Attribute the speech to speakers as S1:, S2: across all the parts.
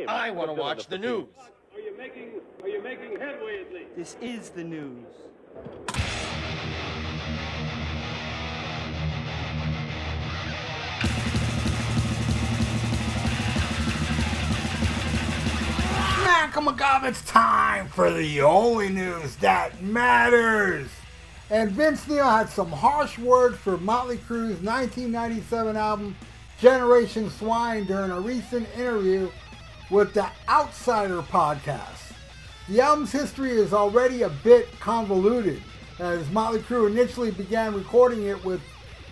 S1: him.
S2: I want to watch the news.
S3: Are you making headway at least?
S4: This is the news.
S5: It's time for the only news that matters. And Vince Neil had some harsh words for Mötley Crüe's 1997 album Generation Swine during a recent interview with the Outsider podcast. The album's history is already a bit convoluted, as Mötley Crüe initially began recording it with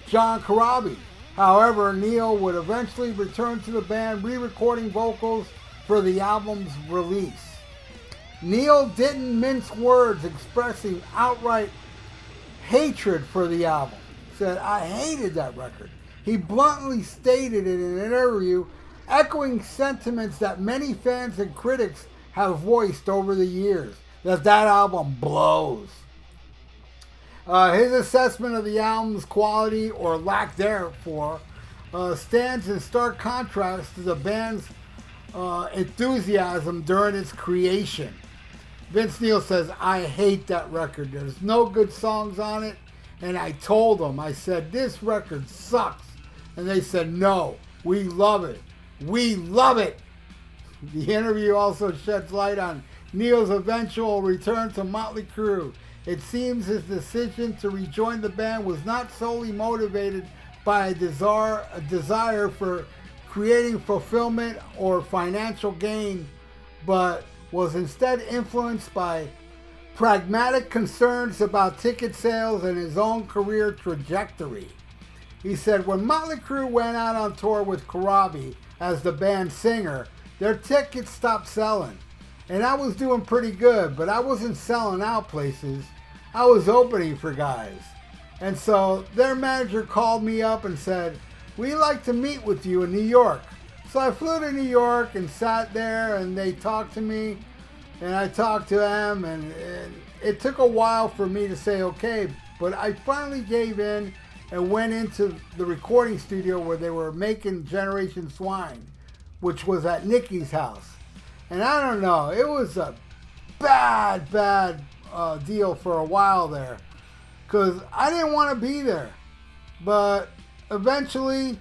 S5: John Corabi. However, Neil would eventually return to the band, re-recording vocals for the album's release. Neil didn't mince words, expressing outright hatred for the album. He said, "I hated that record." He bluntly stated in an interview, echoing sentiments that many fans and critics have voiced over the years, that album blows. His assessment of the album's quality, or lack thereof, stands in stark contrast to the band's enthusiasm during its creation. Vince Neil says, "I hate that record. There's no good songs on it. And I told them, I said, this record sucks. And they said, no, we love it. We love it." The interview also sheds light on Neil's eventual return to Mötley Crüe. It seems his decision to rejoin the band was not solely motivated by a desire for creating fulfillment or financial gain, but was instead influenced by pragmatic concerns about ticket sales and his own career trajectory. He said, "When Mötley Crüe went out on tour with Corabi as the band's singer, their tickets stopped selling. And I was doing pretty good, but I wasn't selling out places. I was opening for guys. And so their manager called me up and said, 'We'd like to meet with you in New York.' So I flew to New York and sat there, and they talked to me, and I talked to them, and it took a while for me to say okay, but I finally gave in and went into the recording studio where they were making Generation Swine, which was at Nicky's house. And I don't know, it was a bad deal for a while there, because I didn't want to be there. But eventually,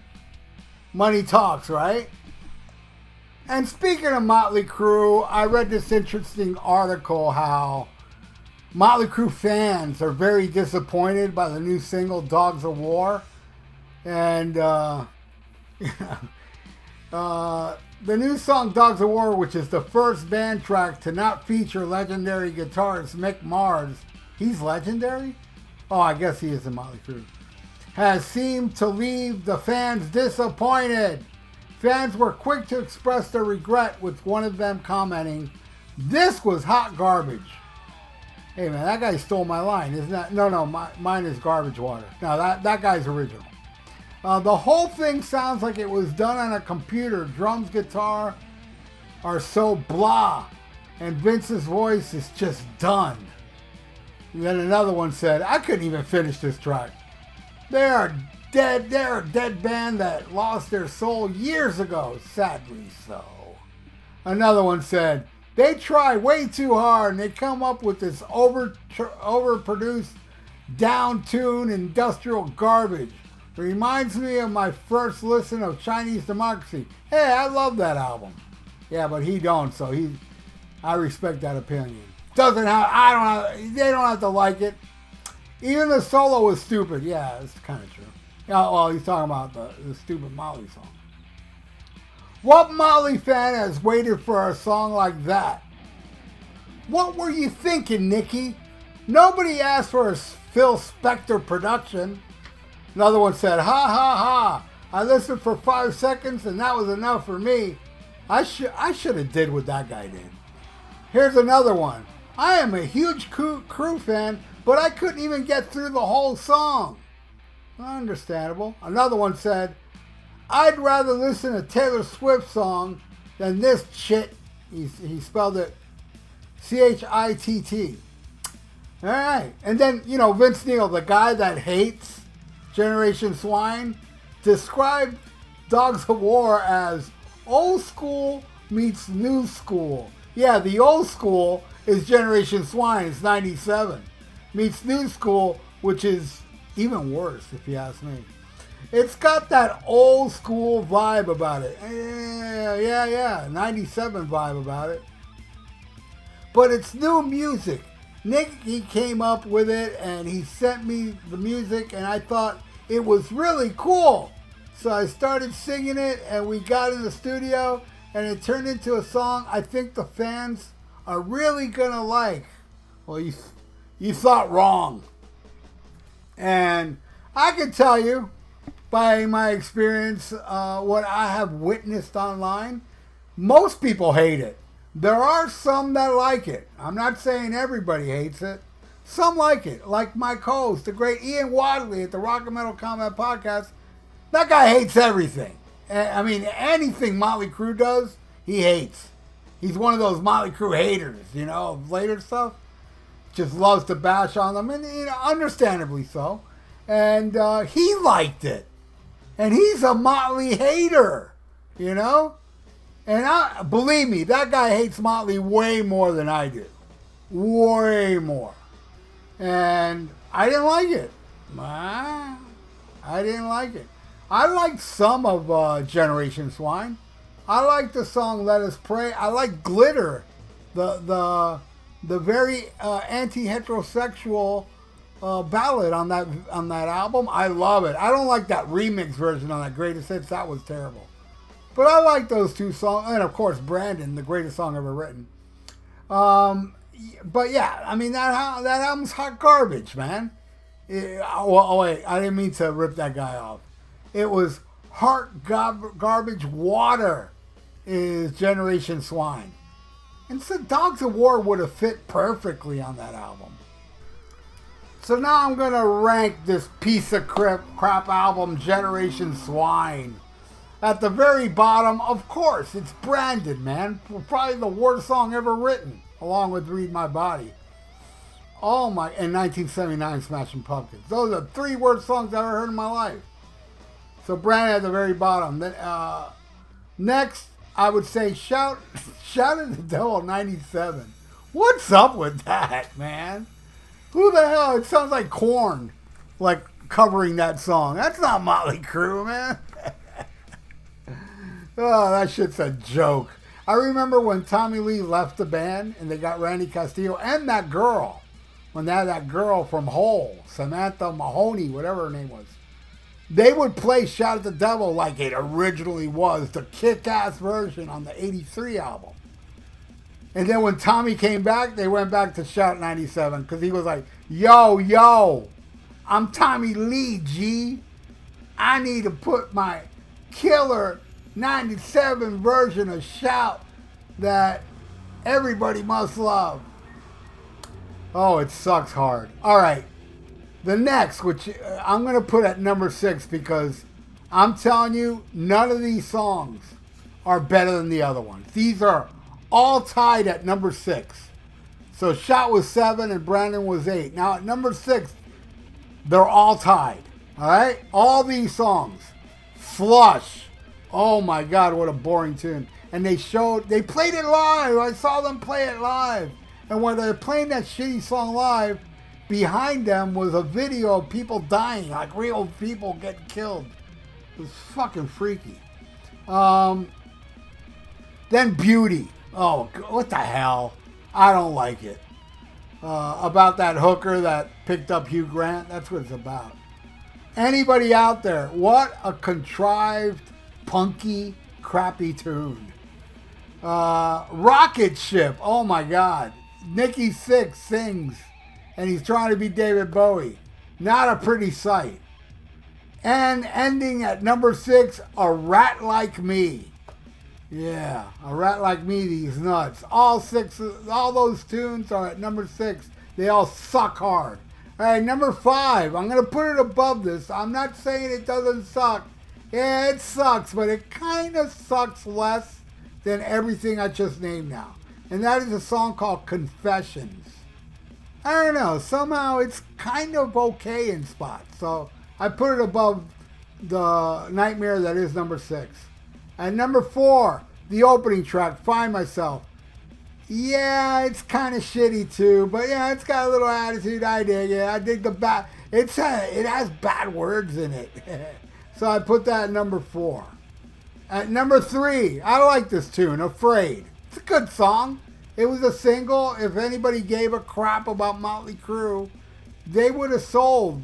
S5: money talks, right?" And speaking of Mötley Crüe, I read this interesting article how Mötley Crüe fans are very disappointed by the new single Dogs of War. And the new song Dogs of War, which is the first band track to not feature legendary guitarist Mick Mars. He's legendary? Oh, I guess he is in Mötley Crüe. Has seemed to leave the fans disappointed. Fans were quick to express their regret, with one of them commenting, "This was hot garbage." Hey man, that guy stole my line, isn't that? No, mine is Garbage Water. No, that guy's original. The whole thing sounds like it was done on a computer. Drums, guitar are so blah, and Vince's voice is just done. And then another one said, "I couldn't even finish this track. They are dead. They're a dead band that lost their soul years ago, sadly so." Another one said, "They try way too hard and they come up with this overproduced, down-tuned industrial garbage. Reminds me of my first listen of Chinese Democracy. Hey, I love that album." Yeah, but he don't, so I respect that opinion. They don't have to like it. Even the solo was stupid. Yeah, it's kind of true. Yeah, well, he's talking about the stupid Mötley song. What Mötley fan has waited for a song like that? What were you thinking, Nicky? Nobody asked for a Phil Spector production. Another one said, "Ha ha ha. I listened for 5 seconds and that was enough for me. I should have did what that guy did." Here's another one. "I am a huge Crüe fan, but I couldn't even get through the whole song." Understandable. Another one said, "I'd rather listen to Taylor Swift song than this shit." He spelled it CHITT. All right. And then, Vince Neil, the guy that hates Generation Swine, described Dogs of War as old school meets new school. Yeah, the old school is Generation Swine. It's 97. Meets new school, which is even worse, if you ask me. It's got that old school vibe about it. Yeah, 97 vibe about it. But it's new music. Nick, he came up with it and he sent me the music and I thought it was really cool. So I started singing it and we got in the studio and it turned into a song I think the fans are really gonna like. Well, you thought wrong. And I can tell you by my experience, what I have witnessed online, most people hate it. There are some that like it. I'm not saying everybody hates it. Some like it. Like my co-host, the great Ian Wadley at the Rock and Metal Combat Podcast. That guy hates everything. I mean, anything Mötley Crüe does, he hates. He's one of those Mötley Crüe haters, you know, of later stuff. Just loves to bash on them, and you know, understandably so. And he liked it. And he's a Mötley hater, you know? And believe me, that guy hates Mötley way more than I do. Way more. And I didn't like it. I didn't like it. I liked some of Generation Swine. I liked the song Let Us Pray. I like Glitter, the very anti-heterosexual ballad on that album. I love it. I don't like that remix version on that Greatest Hits. That was terrible. But I like those two songs. And, of course, Brandon, the greatest song ever written. But, yeah, I mean, that album's hot garbage, man. Wait, I didn't mean to rip that guy off. It was Heart Garbage Water is Generation Swine. And so Dogs of War would have fit perfectly on that album. So now I'm going to rank this piece of crap album, Generation Swine. At the very bottom, of course, it's Brandon, man. Probably the worst song ever written, along with Read My Body. Oh my, and 1979 Smashing Pumpkins. Those are the three worst songs I've ever heard in my life. So Brandon at the very bottom. Then, next, I would say Shout at the Devil 97. What's up with that, man? Who the hell? It sounds like Korn, like covering that song. That's not Mötley Crüe, man. Oh, that shit's a joke. I remember when Tommy Lee left the band and they got Randy Castillo and that girl. When they had that girl from Hole, Samantha Mahoney, whatever her name was. They would play Shout at the Devil like it originally was, the kick-ass version on the 83 album. And then when Tommy came back, they went back to Shout 97 because he was like, yo, I'm Tommy Lee, G. I need to put my killer 97 version of Shout that everybody must love. Oh, it sucks hard. All right. The next, which I'm going to put at number 6 because I'm telling you, none of these songs are better than the other ones. These are all tied at number 6. So Shout was 7 and Brandon was 8. Now at number 6, they're all tied. All right? All these songs. Flush. Oh my God, what a boring tune. And they played it live. I saw them play it live. And when they're playing that shitty song live, behind them was a video of people dying, like real people getting killed. It was fucking freaky. Then Beauty. Oh, what the hell? I don't like it. About that hooker that picked up Hugh Grant. That's what it's about. Anybody out there, what a contrived, punky, crappy tune. Rocket Ship. Oh my God. Nikki Sixx sings. And he's trying to be David Bowie. Not a pretty sight. And ending at number 6, A Rat Like Me. Yeah, A Rat Like Me, these nuts. All those tunes are at number 6. They all suck hard. All right, number 5. I'm going to put it above this. I'm not saying it doesn't suck. Yeah, it sucks, but it kind of sucks less than everything I just named now. And that is a song called Confessions. I don't know. Somehow it's kind of okay in spots. So I put it above the Nightmare that is number 6. At number 4, the opening track, Find Myself. Yeah, it's kind of shitty too, but yeah, it's got a little attitude. I dig it. I dig the bad. It has bad words in it, so I put that at number 4. At number 3, I like this tune, Afraid. It's a good song. It was a single. If anybody gave a crap about Mötley Crüe, they would have sold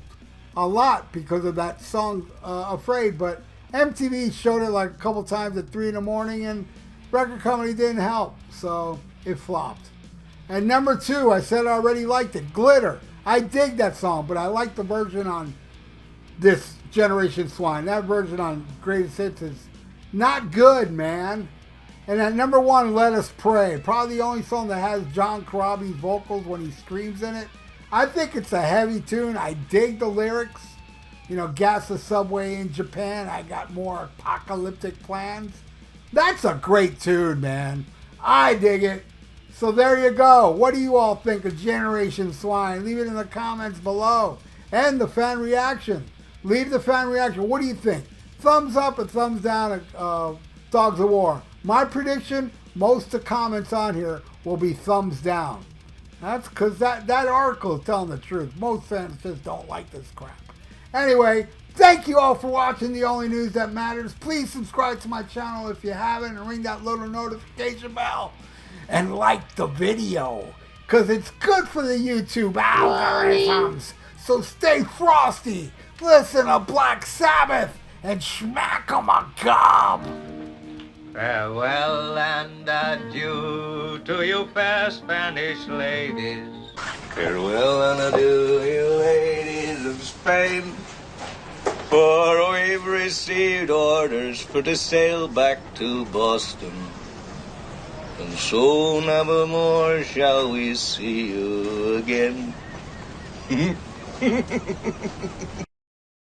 S5: a lot because of that song, Afraid. But MTV showed it like a couple times at 3 in the morning, and record company didn't help, so it flopped. And number 2, I said I already liked it, Glitter. I dig that song, but I like the version on this Generation Swine. That version on Greatest Hits is not good, man. And at number 1, Let Us Pray. Probably the only song that has John Corabi's vocals when he screams in it. I think it's a heavy tune. I dig the lyrics. You know, gas the subway in Japan. I got more apocalyptic plans. That's a great tune, man. I dig it. So there you go. What do you all think of Generation Swine? Leave it in the comments below. And the fan reaction. Leave the fan reaction. What do you think? Thumbs up or thumbs down at Dogs of War. My prediction, most of the comments on here will be thumbs down. That's because that article is telling the truth. Most fans just don't like this crap. Anyway, thank you all for watching The Only News That Matters. Please subscribe to my channel if you haven't and ring that little notification bell. And like the video, because it's good for the YouTube algorithms. So stay frosty, listen to Black Sabbath, and smack 'em a gob.
S1: Farewell and adieu to you fair Spanish ladies. Farewell and adieu, you ladies of Spain. For we've received orders for to sail back to Boston. And so never more shall we see you again.